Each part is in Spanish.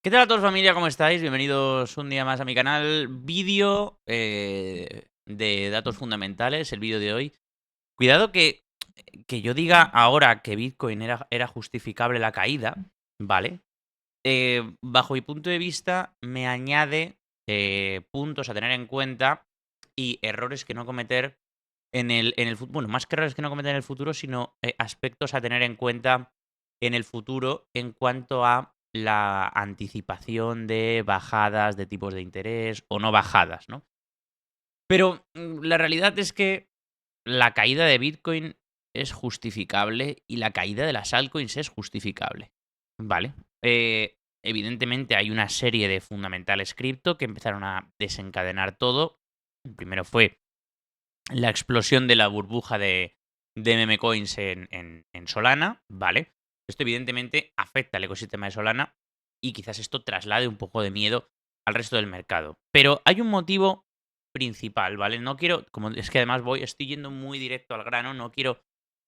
¿Qué tal a todos, familia? ¿Cómo estáis? Bienvenidos un día más a mi canal. Vídeo de datos fundamentales, el vídeo de hoy. Cuidado que yo diga ahora que Bitcoin era justificable la caída, ¿vale? Bajo mi punto de vista, me añade puntos a tener en cuenta y errores que no cometer en el futuro. Bueno, más que errores que no cometer en el futuro, sino aspectos a tener en cuenta en el futuro en cuanto a la anticipación de bajadas de tipos de interés o no bajadas, ¿no? Pero la realidad es que la caída de Bitcoin es justificable y la caída de las altcoins es justificable, ¿vale? Evidentemente hay una serie de fundamentales cripto que empezaron a desencadenar todo. El primero fue la explosión de la burbuja de meme coins en Solana, ¿vale? Esto evidentemente afecta al ecosistema de Solana y quizás esto traslade un poco de miedo al resto del mercado. Pero hay un motivo principal, ¿vale? No quiero, como es que además estoy yendo muy directo al grano, no quiero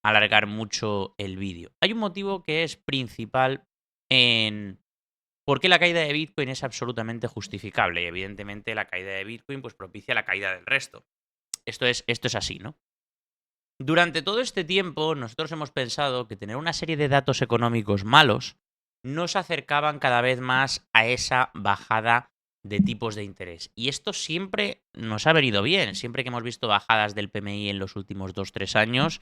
alargar mucho el vídeo. Hay un motivo que es principal en por qué la caída de Bitcoin es absolutamente justificable y evidentemente la caída de Bitcoin pues propicia la caída del resto. Esto es así, ¿no? Durante todo este tiempo, nosotros hemos pensado que tener una serie de datos económicos malos nos acercaban cada vez más a esa bajada de tipos de interés. Y esto siempre nos ha venido bien. Siempre que hemos visto bajadas del PMI en los últimos 2 o 3 años,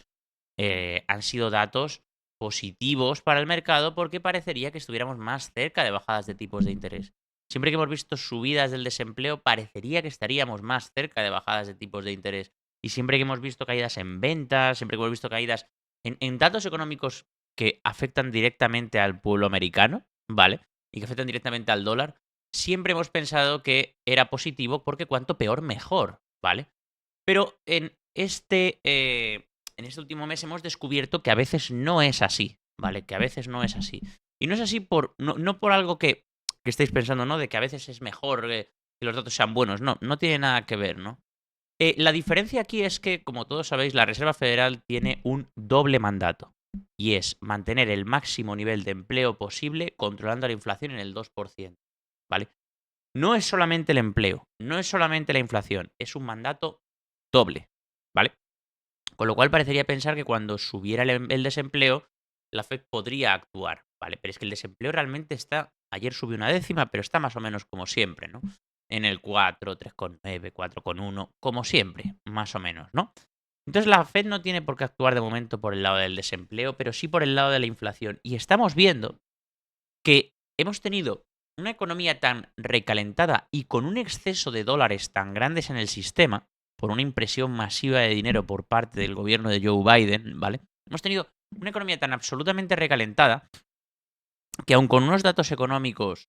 han sido datos positivos para el mercado porque parecería que estuviéramos más cerca de bajadas de tipos de interés. Siempre que hemos visto subidas del desempleo, parecería que estaríamos más cerca de bajadas de tipos de interés. Y siempre que hemos visto caídas en ventas, siempre que hemos visto caídas en datos económicos que afectan directamente al pueblo americano, ¿vale? Y que afectan directamente al dólar, siempre hemos pensado que era positivo porque cuanto peor, mejor, ¿vale? Pero en este último mes hemos descubierto que a veces no es así, ¿vale? Que a veces no es así. Y no es así no por algo que estáis pensando, ¿no? De que a veces es mejor que los datos sean buenos. No, no tiene nada que ver, ¿no? La diferencia aquí es que, como todos sabéis, la Reserva Federal tiene un doble mandato. Y es mantener el máximo nivel de empleo posible controlando la inflación en el 2%. ¿Vale? No es solamente el empleo, no es solamente la inflación, es un mandato doble. ¿Vale? Con lo cual parecería pensar que cuando subiera el desempleo, la Fed podría actuar, ¿vale? Pero es que el desempleo realmente está, ayer subió una décima, pero está más o menos como siempre, ¿no? En el 4, 3,9, 4,1, como siempre, más o menos, ¿no? Entonces la Fed no tiene por qué actuar de momento por el lado del desempleo, pero sí por el lado de la inflación. Y estamos viendo que hemos tenido una economía tan recalentada y con un exceso de dólares tan grandes en el sistema, por una impresión masiva de dinero por parte del gobierno de Joe Biden, ¿vale? Hemos tenido una economía tan absolutamente recalentada que aun con unos datos económicos,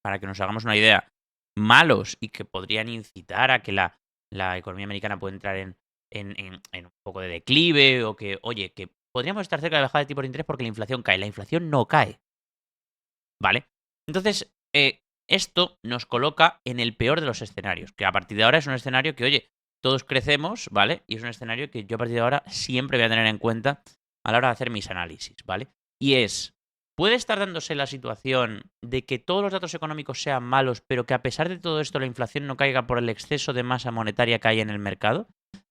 para que nos hagamos una idea, malos y que podrían incitar a que la economía americana pueda entrar en un poco de declive o que, oye, que podríamos estar cerca de bajar de tipo de interés porque la inflación cae. La inflación no cae. ¿Vale? Entonces, esto nos coloca en el peor de los escenarios, que a partir de ahora es un escenario que, oye, todos crecemos, ¿vale? Y es un escenario que yo a partir de ahora siempre voy a tener en cuenta a la hora de hacer mis análisis, ¿vale? Y es, ¿puede estar dándose la situación de que todos los datos económicos sean malos, pero que a pesar de todo esto la inflación no caiga por el exceso de masa monetaria que hay en el mercado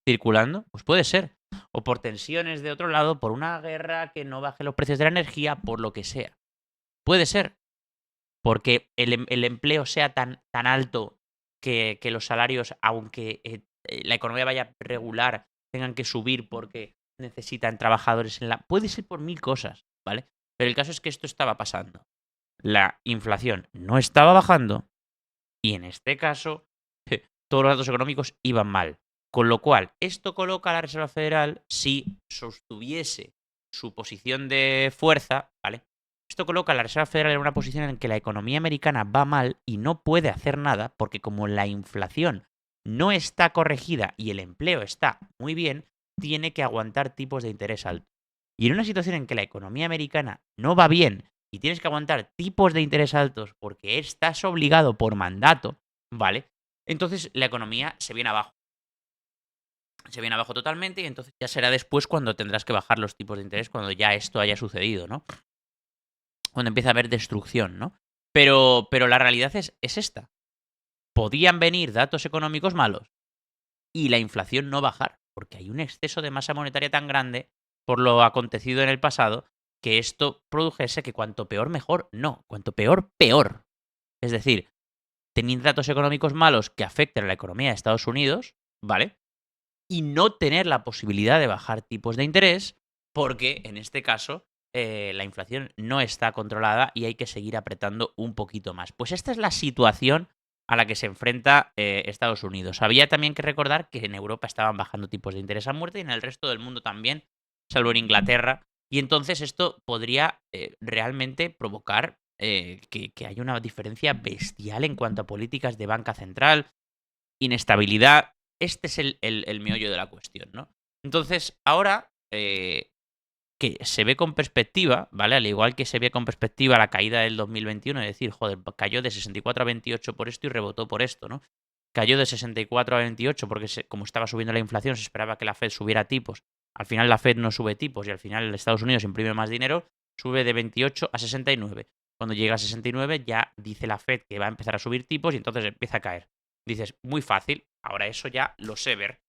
circulando? Pues puede ser. O por tensiones de otro lado, por una guerra que no baje los precios de la energía, por lo que sea. Puede ser, porque el empleo sea tan alto que los salarios, aunque la economía vaya regular, tengan que subir porque necesitan trabajadores en la... Puede ser por mil cosas, ¿vale? Pero el caso es que esto estaba pasando. La inflación no estaba bajando y en este caso todos los datos económicos iban mal. Con lo cual, esto coloca a la Reserva Federal, si sostuviese su posición de fuerza, ¿vale? Esto coloca a la Reserva Federal en una posición en que la economía americana va mal y no puede hacer nada porque como la inflación no está corregida y el empleo está muy bien, tiene que aguantar tipos de interés altos. Y en una situación en que la economía americana no va bien y tienes que aguantar tipos de interés altos porque estás obligado por mandato, ¿vale? Entonces la economía se viene abajo. Se viene abajo totalmente y entonces ya será después cuando tendrás que bajar los tipos de interés cuando ya esto haya sucedido, ¿no? Cuando empieza a haber destrucción, ¿no? Pero la realidad es esta. Podían venir datos económicos malos y la inflación no bajar, porque hay un exceso de masa monetaria tan grande por lo acontecido en el pasado que esto produjese que cuanto peor mejor, no, cuanto peor peor. Es decir, tener datos económicos malos que afecten a la economía de Estados Unidos, ¿vale? Y no tener la posibilidad de bajar tipos de interés, porque en este caso la inflación no está controlada y hay que seguir apretando un poquito más. Pues esta es la situación a la que se enfrenta Estados Unidos. Había también que recordar que en Europa estaban bajando tipos de interés a muerte y en el resto del mundo también, salvo en Inglaterra. Y entonces esto podría realmente provocar que haya una diferencia bestial en cuanto a políticas de banca central, inestabilidad. Este es el meollo de la cuestión, ¿no? Entonces, ahora que se ve con perspectiva, ¿vale? Al igual que se ve con perspectiva la caída del 2021, es decir, joder, cayó de 64 a 28 por esto y rebotó por esto, ¿no? Cayó de 64 a 28 porque como estaba subiendo la inflación, se esperaba que la Fed subiera tipos. Al final la Fed no sube tipos y al final Estados Unidos imprime más dinero, sube de 28 a 69. Cuando llega a 69 ya dice la Fed que va a empezar a subir tipos y entonces empieza a caer. Dices, muy fácil, ahora eso ya lo sé ver.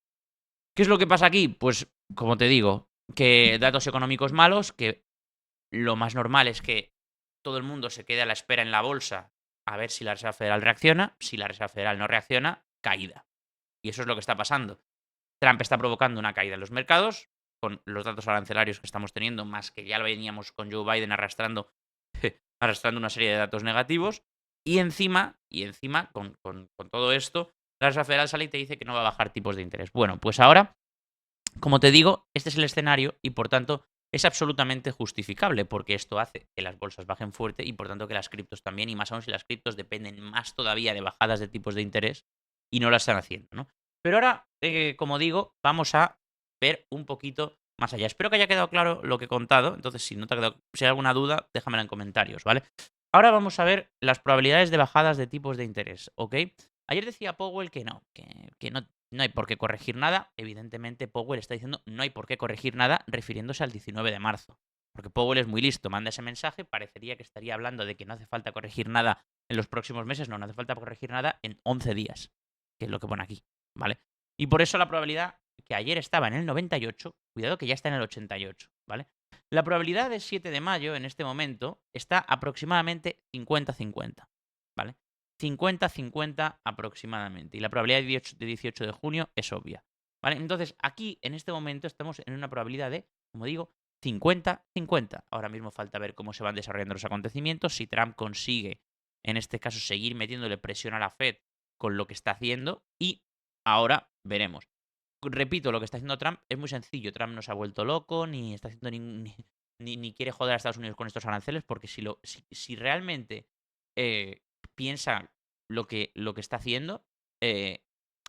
¿Qué es lo que pasa aquí? Pues, como te digo, que datos económicos malos, que lo más normal es que todo el mundo se quede a la espera en la bolsa a ver si la Reserva Federal reacciona. Si la Reserva Federal no reacciona, caída. Y eso es lo que está pasando. Trump está provocando una caída en los mercados, con los datos arancelarios que estamos teniendo, más que ya lo veníamos con Joe Biden arrastrando, arrastrando una serie de datos negativos. Y encima con todo esto, la Reserva Federal sale y te dice que no va a bajar tipos de interés. Bueno, pues ahora, como te digo, este es el escenario y por tanto es absolutamente justificable porque esto hace que las bolsas bajen fuerte y por tanto que las criptos también, y más aún si las criptos dependen más todavía de bajadas de tipos de interés y no las están haciendo, ¿no? Pero ahora, como digo, vamos a ver un poquito más allá. Espero que haya quedado claro lo que he contado. Entonces, si no te ha quedado, si hay alguna duda, déjamela en comentarios, ¿vale? Ahora vamos a ver las probabilidades de bajadas de tipos de interés, ¿ok? Ayer decía Powell que no, que no hay por qué corregir nada. Evidentemente, Powell está diciendo no hay por qué corregir nada, refiriéndose al 19 de marzo. Porque Powell es muy listo, manda ese mensaje, parecería que estaría hablando de que no hace falta corregir nada en los próximos meses, no hace falta corregir nada en 11 días, que es lo que pone aquí, ¿vale? Y por eso la probabilidad que ayer estaba en el 98, cuidado que ya está en el 88, ¿vale? La probabilidad del 7 de mayo en este momento está aproximadamente 50-50, ¿vale? 50-50 aproximadamente. Y la probabilidad de 18 de junio es obvia, ¿vale? Entonces, aquí, en este momento, estamos en una probabilidad de, como digo, 50-50. Ahora mismo falta ver cómo se van desarrollando los acontecimientos, si Trump consigue, en este caso, seguir metiéndole presión a la Fed con lo que está haciendo y ahora veremos. Repito, lo que está haciendo Trump es muy sencillo. Trump no se ha vuelto loco, ni está haciendo ni quiere joder a Estados Unidos con estos aranceles, porque si realmente piensa lo que está haciendo, eh,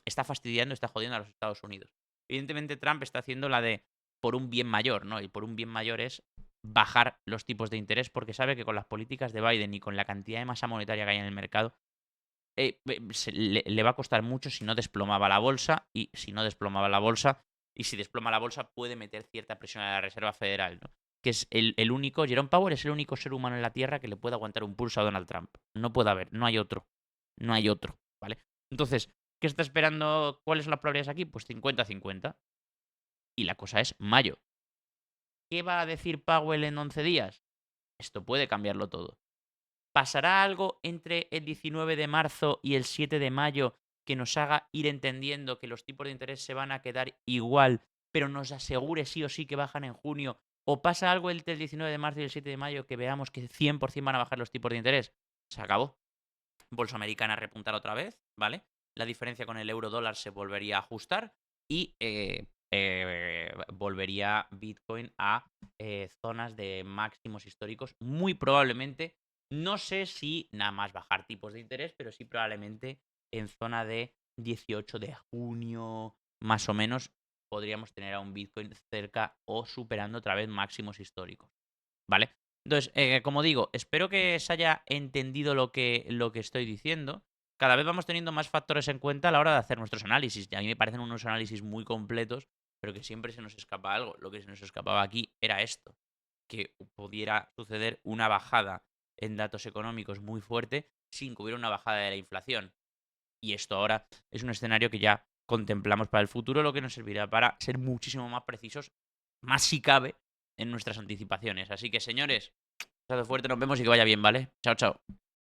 está fastidiando, está jodiendo a los Estados Unidos. Evidentemente, Trump está haciendo la de por un bien mayor, ¿no? Y por un bien mayor es bajar los tipos de interés, porque sabe que con las políticas de Biden y con la cantidad de masa monetaria que hay en el mercado, le va a costar mucho si no desplomaba la bolsa, y si no desplomaba la bolsa, y si desploma la bolsa puede meter cierta presión a la Reserva Federal, ¿no? Que es el único, Jerome Powell es el único ser humano en la Tierra que le puede aguantar un pulso a Donald Trump. No puede haber, no hay otro. No hay otro, ¿vale? Entonces, ¿qué está esperando? ¿Cuáles son las probabilidades aquí? Pues 50-50. Y la cosa es mayo. ¿Qué va a decir Powell en 11 días? Esto puede cambiarlo todo. ¿Pasará algo entre el 19 de marzo y el 7 de mayo que nos haga ir entendiendo que los tipos de interés se van a quedar igual, pero nos asegure sí o sí que bajan en junio? ¿O pasa algo entre el 19 de marzo y el 7 de mayo que veamos que 100% van a bajar los tipos de interés? Se acabó. Bolsa americana repuntar otra vez, ¿vale? La diferencia con el euro dólar se volvería a ajustar y volvería Bitcoin a zonas de máximos históricos, muy probablemente. No sé si nada más bajar tipos de interés, pero sí probablemente en zona de 18 de junio, más o menos, podríamos tener a un Bitcoin cerca o superando otra vez máximos históricos, ¿vale? Entonces, como digo, espero que se haya entendido lo que estoy diciendo. Cada vez vamos teniendo más factores en cuenta a la hora de hacer nuestros análisis. Y a mí me parecen unos análisis muy completos, pero que siempre se nos escapa algo. Lo que se nos escapaba aquí era esto, que pudiera suceder una bajada en datos económicos muy fuerte sin que hubiera una bajada de la inflación. Y esto ahora es un escenario que ya contemplamos para el futuro, lo que nos servirá para ser muchísimo más precisos, más si cabe, en nuestras anticipaciones. Así que, señores, abrazo fuerte, nos vemos y que vaya bien, ¿vale? Chao, chao.